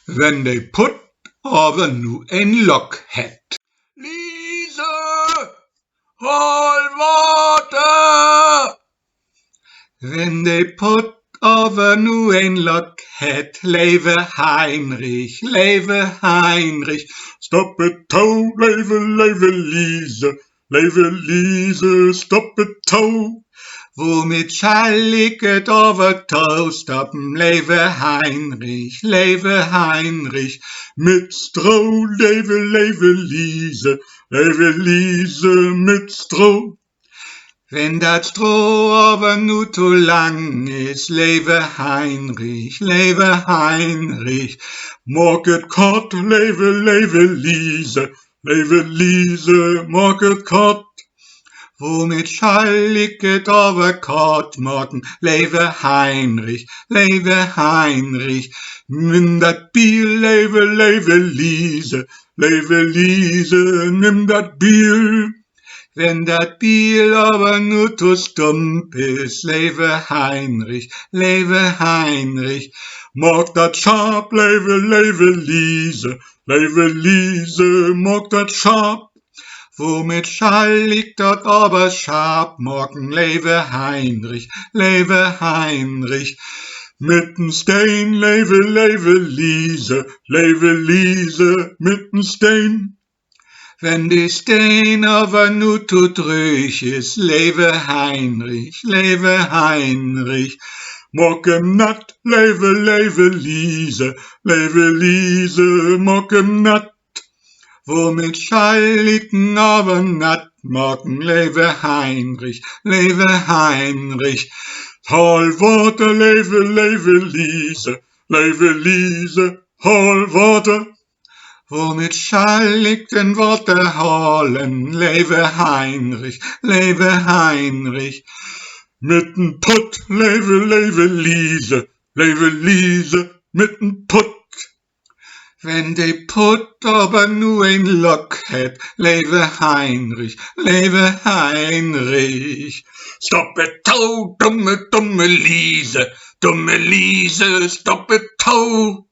Wenn de Putt Aver nu een lok het. Lise, hol water! Wenn de Putt Aver nu een lok het, leve Heinrich, leve Heinrich. Stop het touw, leve Lise, stop het touw. Womit schall ik het over touw stoppen, leve Heinrich, leve Heinrich. Mit Stroh, leve Lise, mit Stroh. Wenn dat Stroh aber nu zu lang is, leve Heinrich, leve Heinrich. Maak het kort, leve Lise, maak het kort. Womit schall ik het over kort maken, leve Heinrich, leve Heinrich. Nimm dat bier, leve Lise, nimm dat bier. Wenn dat bier aber nu zu stump is, leve Heinrich, leve Heinrich. Maak dat schaap, leve Lise, maak dat schaap. Womit schall ik dat aber scharf maken, leve Heinrich, leve Heinrich. Mit n steen, leve Lise, mit n steen. Wenn die steen aber nu tut ruhig is, leve Heinrich, leve Heinrich. Maak hem nat, leve Lise, maak hem nat. Womit schall ik aber nat maken, leve Heinrich, leve Heinrich. Hol water, leve Lise, hol water. Womit schall ik den Water halen, leve Heinrich, leve Heinrich. Mit n Putt, leve Lise, mit n Putt. Wenn de Putt aber nu een lok het, leve Heinrich, leve Heinrich. Stop het touw, dumme Lise, stop het touw.